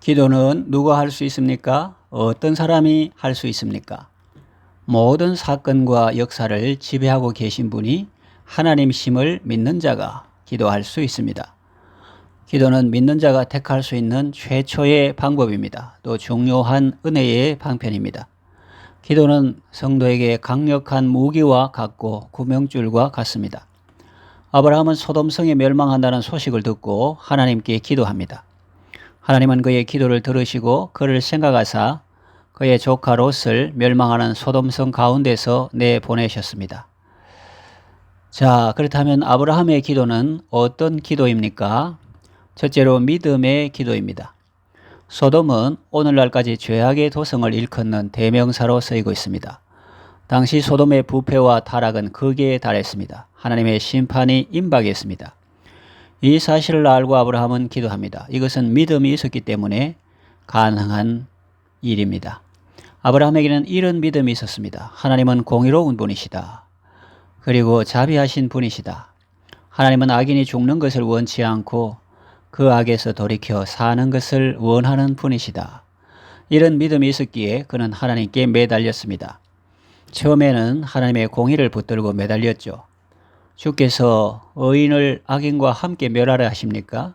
기도는 누가 할 수 있습니까? 어떤 사람이 할 수 있습니까? 모든 사건과 역사를 지배하고 계신 분이 하나님이심을 믿는 자가 기도할 수 있습니다. 기도는 믿는 자가 택할 수 있는 최초의 방법입니다. 또 중요한 은혜의 방편입니다. 기도는 성도에게 강력한 무기와 같고 구명줄과 같습니다. 아브라함은 소돔성이 멸망한다는 소식을 듣고 하나님께 기도합니다. 하나님은 그의 기도를 들으시고 그를 생각하사 그의 조카 롯을 멸망하는 소돔성 가운데서 내보내셨습니다. 자, 그렇다면 아브라함의 기도는 어떤 기도입니까? 첫째로 믿음의 기도입니다. 소돔은 오늘날까지 죄악의 도성을 일컫는 대명사로 쓰이고 있습니다. 당시 소돔의 부패와 타락은 극에 달했습니다. 하나님의 심판이 임박했습니다. 이 사실을 알고 아브라함은 기도합니다. 이것은 믿음이 있었기 때문에 가능한 일입니다. 아브라함에게는 이런 믿음이 있었습니다. 하나님은 공의로운 분이시다. 그리고 자비하신 분이시다. 하나님은 악인이 죽는 것을 원치 않고 그 악에서 돌이켜 사는 것을 원하는 분이시다. 이런 믿음이 있었기에 그는 하나님께 매달렸습니다. 처음에는 하나님의 공의를 붙들고 매달렸죠. 주께서 의인을 악인과 함께 멸하라 하십니까?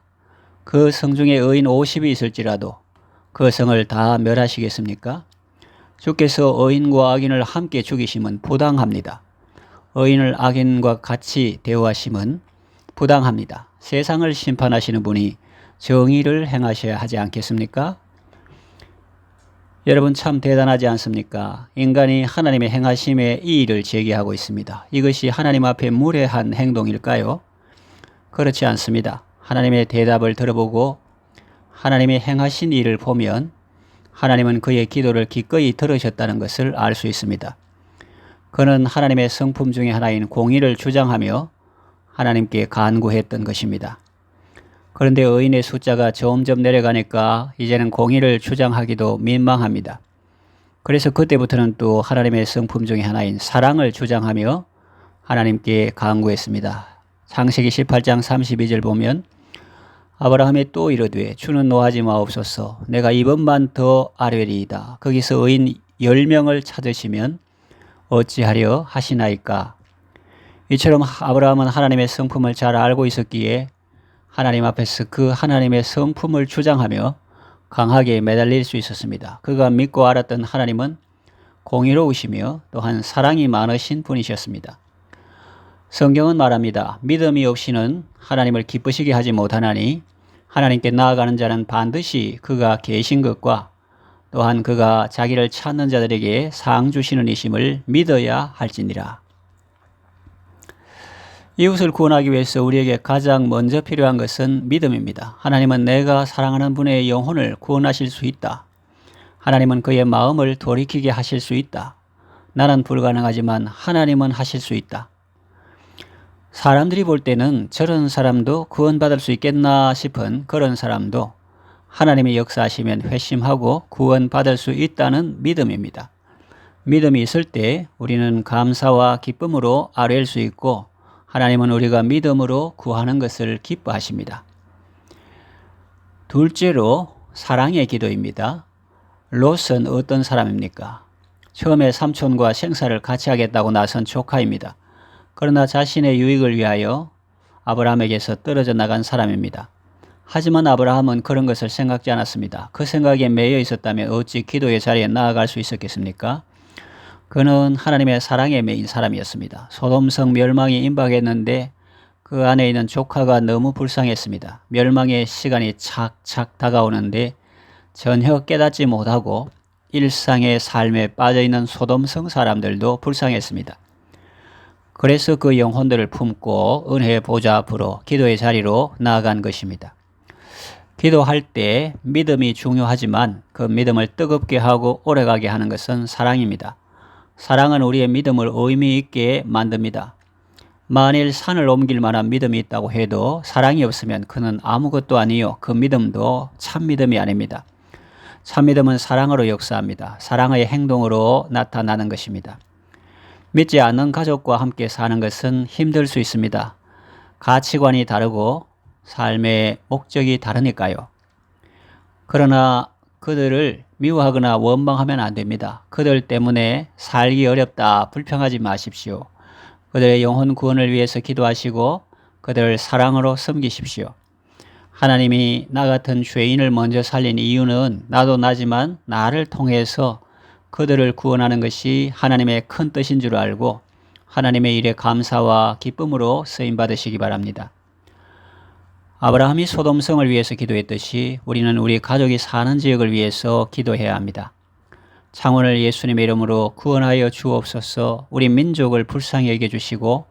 그 성 중에 의인 50이 있을지라도 그 성을 다 멸하시겠습니까? 주께서 의인과 악인을 함께 죽이심은 부당합니다. 의인을 악인과 같이 대우하심은 부당합니다. 세상을 심판하시는 분이 정의를 행하셔야 하지 않겠습니까? 여러분 참 대단하지 않습니까? 인간이 하나님의 행하심에 이의를 제기하고 있습니다. 이것이 하나님 앞에 무례한 행동일까요? 그렇지 않습니다. 하나님의 대답을 들어보고 하나님의 행하신 일을 보면 하나님은 그의 기도를 기꺼이 들으셨다는 것을 알 수 있습니다. 그는 하나님의 성품 중에 하나인 공의를 주장하며 하나님께 간구했던 것입니다. 그런데 의인의 숫자가 점점 내려가니까 이제는 공의를 주장하기도 민망합니다. 그래서 그때부터는 또 하나님의 성품 중에 하나인 사랑을 주장하며 하나님께 간구했습니다. 창세기 18장 32절 보면 아브라함이 또 이르되 주는 노하지 마옵소서 내가 이번만 더 아뢰리이다. 거기서 의인 10명을 찾으시면 어찌하려 하시나이까. 이처럼 아브라함은 하나님의 성품을 잘 알고 있었기에 하나님 앞에서 그 하나님의 성품을 주장하며 강하게 매달릴 수 있었습니다. 그가 믿고 알았던 하나님은 공의로우시며 또한 사랑이 많으신 분이셨습니다. 성경은 말합니다. 믿음이 없이는 하나님을 기쁘시게 하지 못하나니 하나님께 나아가는 자는 반드시 그가 계신 것과 또한 그가 자기를 찾는 자들에게 상 주시는 이심을 믿어야 할지니라. 이웃을 구원하기 위해서 우리에게 가장 먼저 필요한 것은 믿음입니다. 하나님은 내가 사랑하는 분의 영혼을 구원하실 수 있다. 하나님은 그의 마음을 돌이키게 하실 수 있다. 나는 불가능하지만 하나님은 하실 수 있다. 사람들이 볼 때는 저런 사람도 구원받을 수 있겠나 싶은 그런 사람도 하나님이 역사하시면 회심하고 구원받을 수 있다는 믿음입니다. 믿음이 있을 때 우리는 감사와 기쁨으로 아뢰일 수 있고 하나님은 우리가 믿음으로 구하는 것을 기뻐하십니다. 둘째로 사랑의 기도입니다. 롯은 어떤 사람입니까? 처음에 삼촌과 생사를 같이 하겠다고 나선 조카입니다. 그러나 자신의 유익을 위하여 아브라함에게서 떨어져 나간 사람입니다. 하지만 아브라함은 그런 것을 생각지 않았습니다. 그 생각에 매여 있었다면 어찌 기도의 자리에 나아갈 수 있었겠습니까? 그는 하나님의 사랑에 매인 사람이었습니다. 소돔성 멸망이 임박했는데 그 안에 있는 조카가 너무 불쌍했습니다. 멸망의 시간이 착착 다가오는데 전혀 깨닫지 못하고 일상의 삶에 빠져있는 소돔성 사람들도 불쌍했습니다. 그래서 그 영혼들을 품고 은혜의 보좌 앞으로 기도의 자리로 나아간 것입니다. 기도할 때 믿음이 중요하지만 그 믿음을 뜨겁게 하고 오래가게 하는 것은 사랑입니다. 사랑은 우리의 믿음을 의미 있게 만듭니다. 만일 산을 옮길 만한 믿음이 있다고 해도 사랑이 없으면 그는 아무것도 아니요. 그 믿음도 참 믿음이 아닙니다. 참 믿음은 사랑으로 역사합니다. 사랑의 행동으로 나타나는 것입니다. 믿지 않는 가족과 함께 사는 것은 힘들 수 있습니다. 가치관이 다르고 삶의 목적이 다르니까요. 그러나 그들을 미워하거나 원망하면 안 됩니다. 그들 때문에 살기 어렵다 불평하지 마십시오. 그들의 영혼 구원을 위해서 기도하시고 그들을 사랑으로 섬기십시오. 하나님이 나 같은 죄인을 먼저 살린 이유는 나도 나지만 나를 통해서 그들을 구원하는 것이 하나님의 큰 뜻인 줄 알고 하나님의 일에 감사와 기쁨으로 쓰임받으시기 바랍니다. 아브라함이 소돔성을 위해서 기도했듯이 우리는 우리 가족이 사는 지역을 위해서 기도해야 합니다. 창원을 예수님의 이름으로 구원하여 주옵소서. 우리 민족을 불쌍히 여겨주시고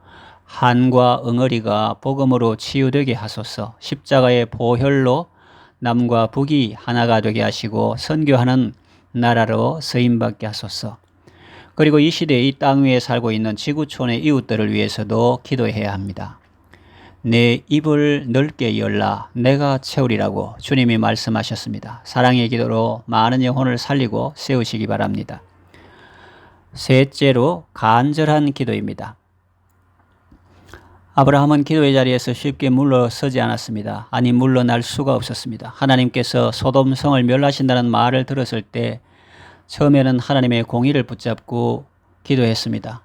한과 응어리가 복음으로 치유되게 하소서. 십자가의 보혈로 남과 북이 하나가 되게 하시고 선교하는 나라로 쓰임받게 하소서. 그리고 이 시대에 이 땅 위에 살고 있는 지구촌의 이웃들을 위해서도 기도해야 합니다. 내 입을 넓게 열라 내가 채우리라고 주님이 말씀하셨습니다. 사랑의 기도로 많은 영혼을 살리고 세우시기 바랍니다. 셋째로 간절한 기도입니다. 아브라함은 기도의 자리에서 쉽게 물러서지 않았습니다. 아니 물러날 수가 없었습니다. 하나님께서 소돔성을 멸하신다는 말을 들었을 때 처음에는 하나님의 공의를 붙잡고 기도했습니다.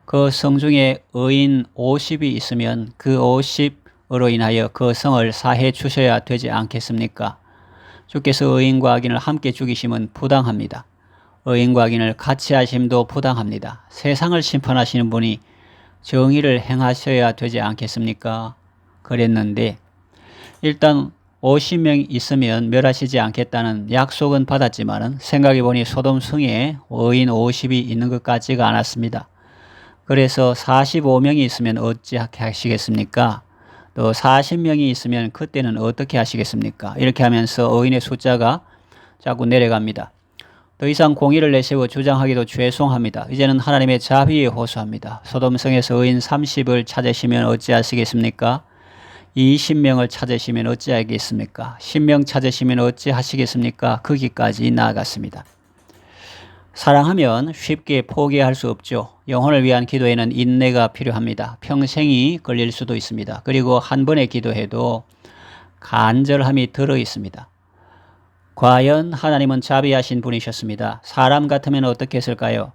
그 성 중에 의인 50이 있으면 그 50으로 인하여 그 성을 사해 주셔야 되지 않겠습니까? 주께서 의인과 악인을 함께 죽이심은 부당합니다. 의인과 악인을 같이 하심도 부당합니다. 세상을 심판하시는 분이 정의를 행하셔야 되지 않겠습니까? 그랬는데 일단 50명 있으면 멸하시지 않겠다는 약속은 받았지만 생각해보니 소돔성에 의인 50이 있는 것 같지가 않았습니다. 그래서 45명이 있으면 어찌하게 하시겠습니까? 또 40명이 있으면 그때는 어떻게 하시겠습니까? 이렇게 하면서 의인의 숫자가 자꾸 내려갑니다. 더 이상 공의를 내세워 주장하기도 죄송합니다. 이제는 하나님의 자비에 호소합니다. 소돔성에서 의인 30을 찾으시면 어찌하시겠습니까? 20명을 찾으시면 어찌하겠습니까? 10명 찾으시면 어찌하시겠습니까? 거기까지 나아갔습니다. 사랑하면 쉽게 포기할 수 없죠. 영혼을 위한 기도에는 인내가 필요합니다. 평생이 걸릴 수도 있습니다. 그리고 한 번의 기도해도 간절함이 들어 있습니다. 과연 하나님은 자비하신 분이셨습니다. 사람 같으면 어떻게 했을까요?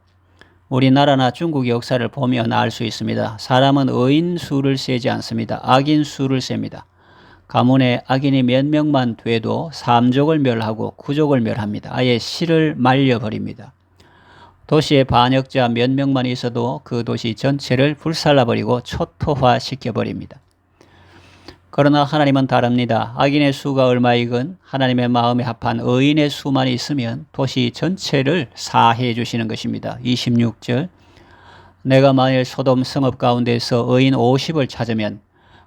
우리나라나 중국 역사를 보면 알 수 있습니다. 사람은 의인 수를 세지 않습니다. 악인 수를 셉니다. 가문에 악인이 몇 명만 돼도 3족을 멸하고 9족을 멸합니다. 아예 씨를 말려버립니다. 도시에 반역자 몇 명만 있어도 그 도시 전체를 불살라버리고 초토화시켜버립니다. 그러나 하나님은 다릅니다. 악인의 수가 얼마이건 하나님의 마음에 합한 의인의 수만 있으면 도시 전체를 사해 주시는 것입니다. 26절 내가 만일 소돔 성읍 가운데서 의인 50을 찾으면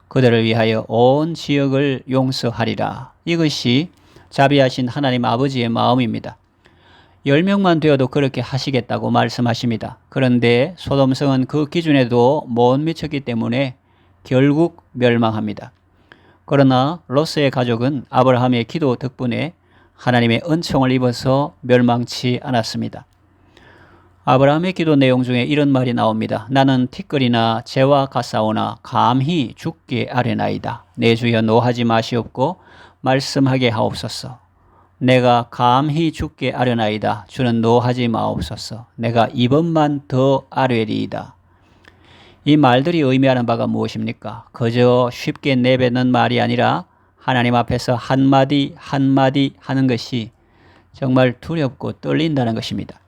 그들을 위하여 온 지역을 용서하리라. 이것이 자비하신 하나님 아버지의 마음입니다. 10명만 되어도 그렇게 하시겠다고 말씀하십니다. 그런데 소돔성은 그 기준에도 못 미쳤기 때문에 결국 멸망합니다. 그러나 롯의 가족은 아브라함의 기도 덕분에 하나님의 은총을 입어서 멸망치 않았습니다. 아브라함의 기도 내용 중에 이런 말이 나옵니다. 나는 티끌이나 재와 같사오나 감히 죽게 아뢰나이다. 내 주여 노하지 마시옵고 말씀하게 하옵소서. 내가 감히 죽게 아뢰나이다. 주는 노하지 마옵소서. 내가 이번만 더 아뢰리이다. 이 말들이 의미하는 바가 무엇입니까? 그저 쉽게 내뱉는 말이 아니라 하나님 앞에서 한마디 한마디 하는 것이 정말 두렵고 떨린다는 것입니다.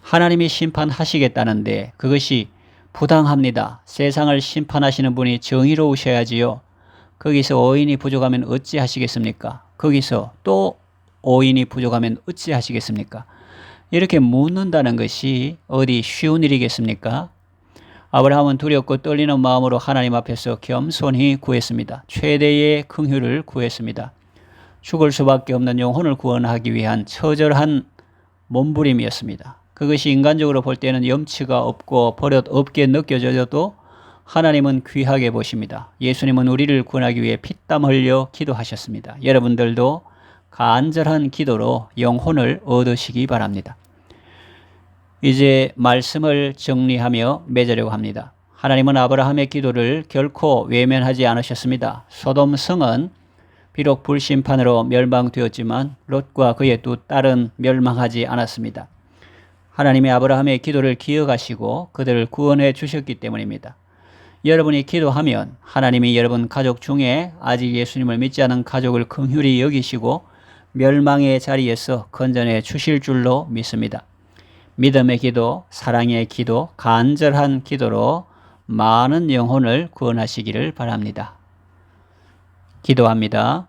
하나님이 심판하시겠다는데 그것이 부당합니다. 세상을 심판하시는 분이 정의로우셔야지요. 거기서 오인이 부족하면 어찌 하시겠습니까? 거기서 또 오인이 부족하면 어찌 하시겠습니까? 이렇게 묻는다는 것이 어디 쉬운 일이겠습니까? 아브라함은 두렵고 떨리는 마음으로 하나님 앞에서 겸손히 구했습니다. 최대의 긍휼을 구했습니다. 죽을 수밖에 없는 영혼을 구원하기 위한 처절한 몸부림이었습니다. 그것이 인간적으로 볼 때는 염치가 없고 버릇 없게 느껴져도 하나님은 귀하게 보십니다. 예수님은 우리를 구원하기 위해 피땀 흘려 기도하셨습니다. 여러분들도 간절한 기도로 영혼을 얻으시기 바랍니다. 이제 말씀을 정리하며 맺으려고 합니다. 하나님은 아브라함의 기도를 결코 외면하지 않으셨습니다. 소돔성은 비록 불심판으로 멸망되었지만 롯과 그의 두 딸은 멸망하지 않았습니다. 하나님이 아브라함의 기도를 기억하시고 그들을 구원해 주셨기 때문입니다. 여러분이 기도하면 하나님이 여러분 가족 중에 아직 예수님을 믿지 않은 가족을 긍휼히 여기시고 멸망의 자리에서 건져내 주실 줄로 믿습니다. 믿음의 기도, 사랑의 기도, 간절한 기도로 많은 영혼을 구원하시기를 바랍니다. 기도합니다.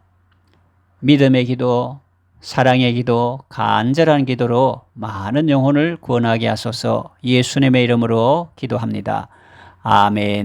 믿음의 기도, 사랑의 기도, 간절한 기도로 많은 영혼을 구원하게 하소서. 예수님의 이름으로 기도합니다. 아멘.